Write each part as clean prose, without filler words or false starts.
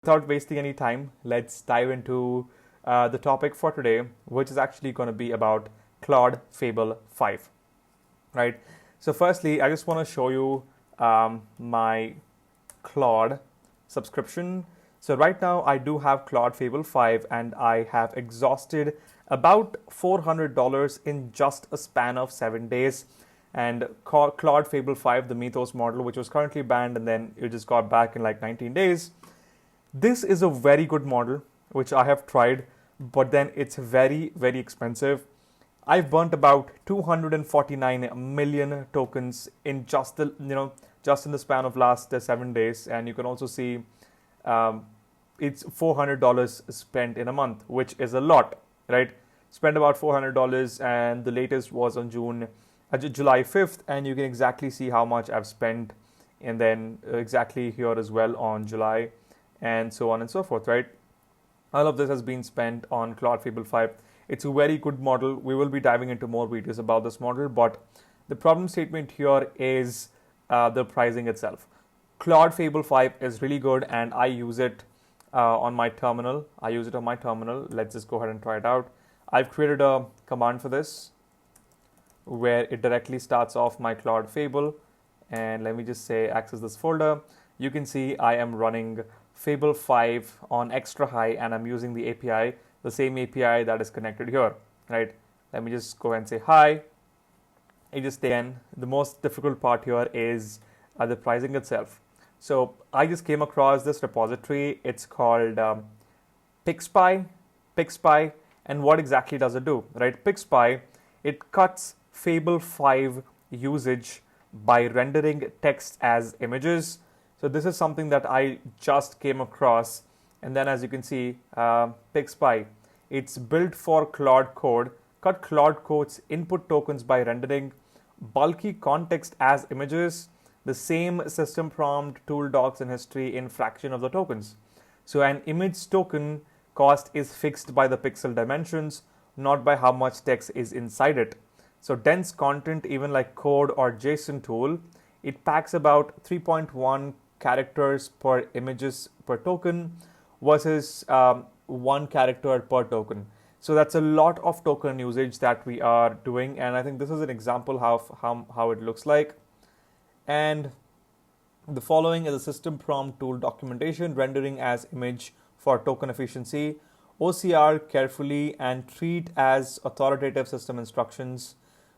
Without wasting any time, let's dive into the topic for today, which is actually going to be about Claude Fable 5, right? So firstly, I just want to show you my Claude subscription. So right now I do have Claude Fable 5 and I have exhausted about $400 in just a span of 7 days. And Claude Fable 5, the Mythos model, which was currently banned and then it just got back in like 19 days. This is a very good model, which I have tried, but then it's very, very expensive. I've burnt about 249 million tokens in just in the span of last 7 days, and you can also see it's $400 spent in a month, which is a lot, right? Spent about $400, and the latest was on July 5th, and you can exactly see how much I've spent, and then exactly here as well on July, and so on and so forth, right? All of this has been spent on Claude Fable 5. It's a very good model. We will be diving into more videos about this model, but the problem statement here is the pricing itself. Claude Fable 5 is really good, and I use it on my terminal. Let's just go ahead and try it out. I've created a command for this where it directly starts off my Claude Fable, and let me just say access this folder. You can see I am running Fable 5 on extra high, and I'm using the API, the same API that is connected here, right? Let me just go and say hi. Again, the most difficult part here is the pricing itself. So I just came across this repository. It's called pxpipe, and what exactly does it do, right? pxpipe, it cuts Fable 5 usage by rendering text as images. So this is something that I just came across, and then as you can see, pxpipe, it's built for Claude Code, cut Claude Code's input tokens by rendering bulky context as images, the same system prompt, tool docs, and history in fraction of the tokens. So an image token cost is fixed by the pixel dimensions, not by how much text is inside it. So dense content, even like code or JSON tool, it packs about 3.1 characters per images per token versus 1 character per token. So that's a lot of token usage that we are doing, and I think this is an example how it looks like. And the following is a system prompt tool documentation, rendering as image for token efficiency, OCR carefully and treat as authoritative system instructions,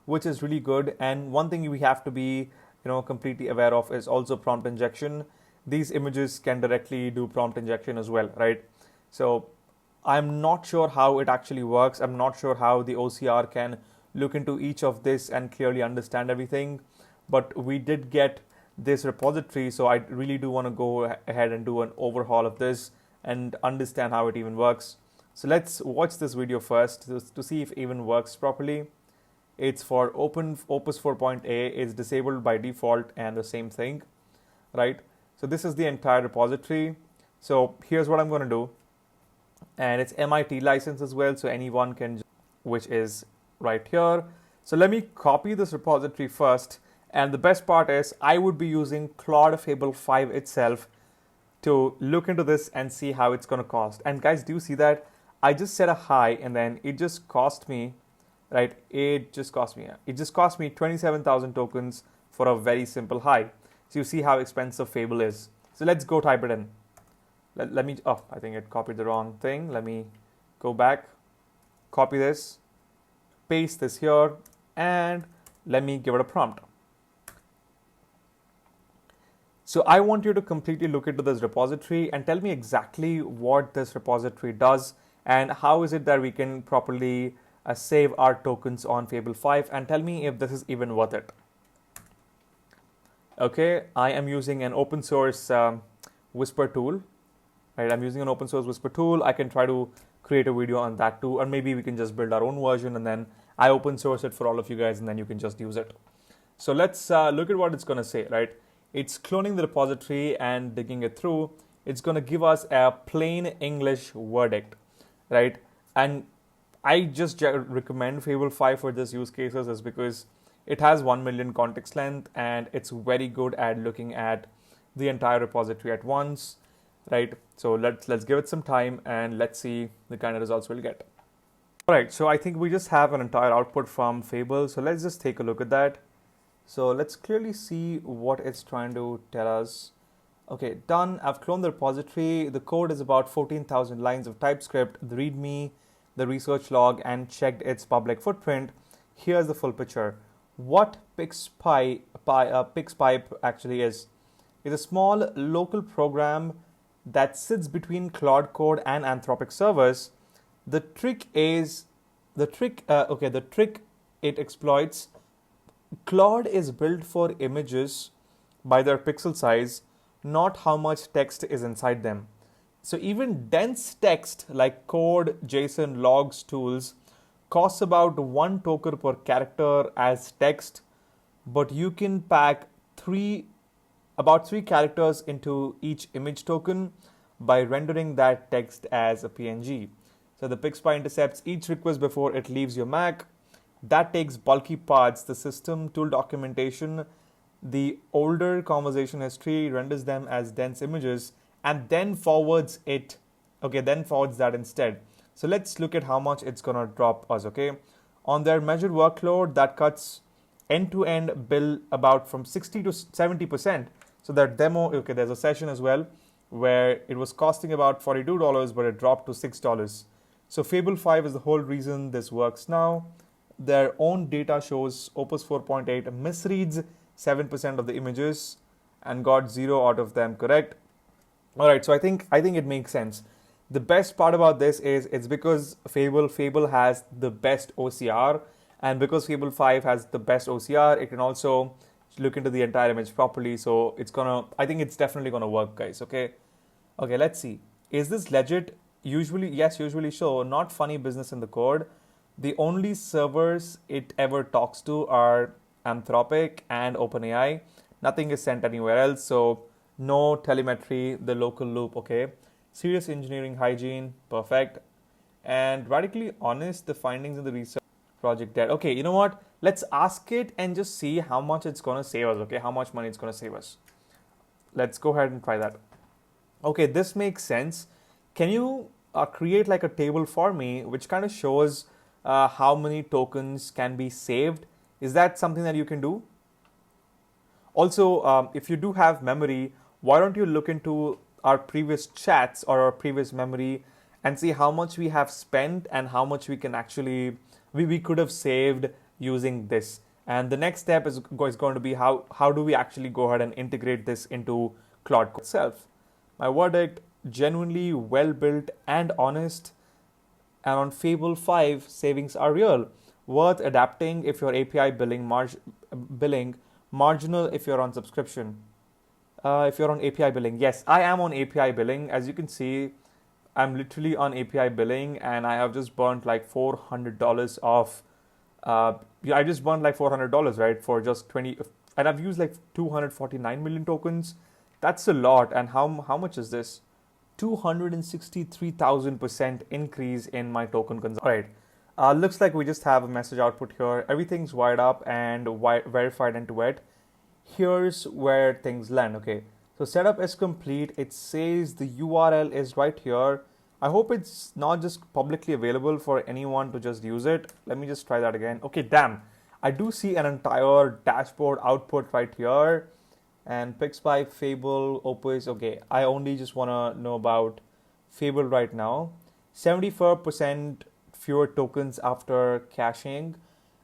which is really good. And one thing we have to be completely aware of is also prompt injection. These images can directly do prompt injection as well, right? So I'm not sure how it actually works. I'm not sure how the OCR can look into each of this and clearly understand everything, but we did get this repository, so I really do want to go ahead and do an overhaul of this and understand how it even works. So let's watch this video first to see if it even works properly. It's for Opus 4.a, it's disabled by default, and the same thing, right? So this is the entire repository. So here's what I'm going to do, and it's MIT license as well, so anyone can, which is right here. So let me copy this repository first, and the best part is I would be using Claude Fable 5 itself to look into this and see how it's going to cost. And guys, do you see that? I just set a high, and then it just cost me, right? It just cost me 27,000 tokens for a very simple high. So you see how expensive Fable is. So let's go type it in. Let me, I think it copied the wrong thing. Let me go back, copy this, paste this here, and let me give it a prompt. So I want you to completely look into this repository and tell me exactly what this repository does and how is it that we can properly save our tokens on Fable 5, and tell me if this is even worth it. Okay, I am using an open source Whisper tool, right? I'm using an open source Whisper tool. I can try to create a video on that too, or maybe we can just build our own version and then I open source it for all of you guys and then you can just use it. So let's look at what it's going to say, right? It's cloning the repository and digging it through. It's going to give us a plain English verdict, right? And I just recommend Fable 5 for this use cases is because it has 1 million context length and it's very good at looking at the entire repository at once. right? So let's give it some time and let's see the kind of results we'll get. All right, so I think we just have an entire output from Fable. So let's just take a look at that. So let's clearly see what it's trying to tell us. Okay, done. I've cloned the repository. The code is about 14,000 lines of TypeScript, the README, the research log, and checked its public footprint. Here's the full picture. What pxpipe actually is a small local program that sits between Claude Code and Anthropic servers. The trick it exploits. Claude is built for images by their pixel size, not how much text is inside them. So even dense text like code, JSON, logs, tools costs about 1 token per character as text, but you can pack about 3 characters into each image token by rendering that text as a PNG. So the pxpipe intercepts each request before it leaves your Mac. That takes bulky parts, the system, tool documentation, the older conversation history, renders them as dense images, and then forwards that instead. So let's look at how much it's gonna drop us, okay? On their measured workload, that cuts end-to-end bill about from 60 to 70%. So that demo, okay, there's a session as well where it was costing about $42, but it dropped to $6. So Fable 5 is the whole reason this works now. Their own data shows Opus 4.8 misreads 7% of the images and got 0 out of them correct. All right, so I think it makes sense. The best part about this is it's because Fable has the best OCR, and because Fable 5 has the best OCR, it can also look into the entire image properly. So I think it's definitely gonna work, guys. Okay, let's see. Is this legit? Usually so. Not funny business in the code. The only servers it ever talks to are Anthropic and OpenAI. Nothing is sent anywhere else, so no telemetry, the local loop, okay. Serious engineering hygiene, perfect. And radically honest, the findings in the research project dead. Okay, you know what? Let's ask it and just see how much it's gonna save us, okay? How much money it's gonna save us. Let's go ahead and try that. Okay, this makes sense. Can you create like a table for me which kind of shows how many tokens can be saved? Is that something that you can do? Also, if you do have memory, why don't you look into our previous chats or our previous memory and see how much we have spent and how much we can actually, we could have saved using this. And the next step is going to be how do we actually go ahead and integrate this into Claude itself. My verdict, genuinely well built and honest, and on Fable 5, savings are real. Worth adapting if you're API billing, marginal if you're on subscription. If you're on API billing, yes, I am on API billing. As you can see, I'm literally on API billing, and I have just burnt like $400 off. I just burnt like $400, right, for just 20, and I've used like 249 million tokens. That's a lot. And how much is this? 263,000% increase in my token consumption. All right. Looks like we just have a message output here. Everything's wired up and verified end to end. Here's where things land. Okay, so setup is complete. It says the URL is right here. I hope it's not just publicly available for anyone to just use it. Let me just try that again. Okay, damn. I do see an entire dashboard output right here. And pxpipe, Fable, Opus. Okay, I only just want to know about Fable right now. 74% fewer tokens after caching,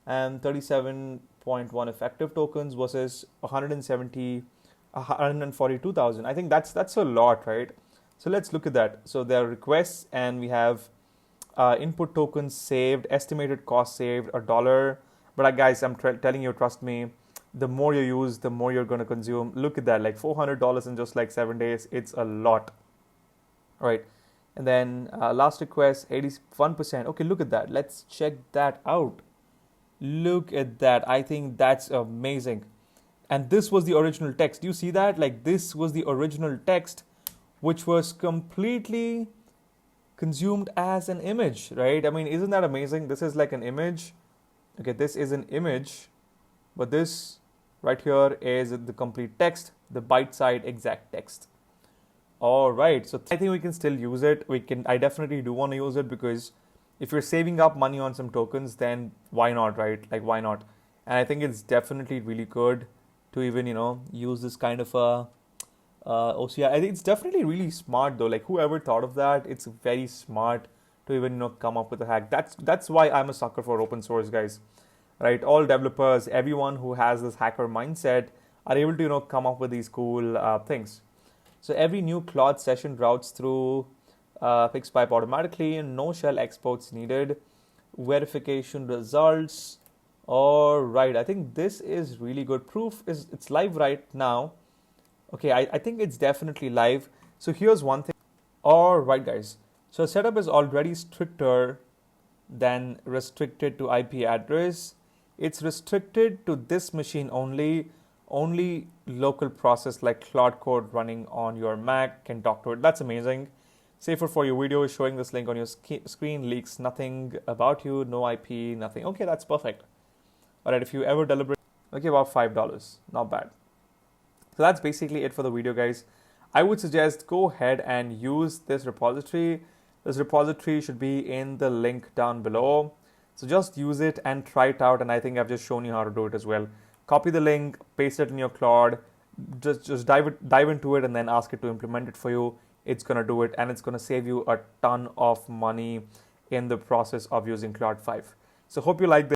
and 37.1 effective tokens versus 142,000. I think that's a lot, right? So let's look at that. So there are requests, and we have input tokens saved, estimated cost saved $1. But guys, I'm telling you, trust me, the more you use, the more you're going to consume. Look at that, like $400 in just like 7 days. It's a lot. All right. And then last request, 81%. Okay, look at that. Let's check that out. Look at that. I think that's amazing. And this was the original text. Do you see that? Like, this was the original text, which was completely consumed as an image, right? I mean, isn't that amazing? This is like an image. Okay, this is an image. But this right here is the complete text, the byte side exact text. All right, so I think we can still use it. I definitely do want to use it because if you're saving up money on some tokens, then why not, right? Like, why not? And I think it's definitely really good to even, use this kind of OCI. I think it's definitely really smart though. Like, whoever thought of that, it's very smart to even, come up with a hack. That's why I'm a sucker for open source, guys. Right? All developers, everyone who has this hacker mindset are able to, come up with these cool things. So every new Claude session routes through pxpipe automatically, and no shell exports needed. Verification results. All right, I think this is really good. Proof is it's live right now. Okay, I think it's definitely live. So here's one thing. All right, guys. So setup is already stricter than restricted to IP address. It's restricted to this machine only. Only local process like Claude code running on your Mac can talk to it. That's amazing. Safer for your video, showing this link on your screen leaks nothing about you, no IP, nothing. Okay, that's perfect. All right, if you ever deliberate, okay, about $5, not bad. So that's basically it for the video, guys. I would suggest go ahead and use this repository. This repository should be in the link down below. So just use it and try it out. And I think I've just shown you how to do it as well. Copy the link, paste it in your Claude, just dive into it and then ask it to implement it for you. It's going to do it, and it's going to save you a ton of money in the process of using Claude 5. So hope you like this.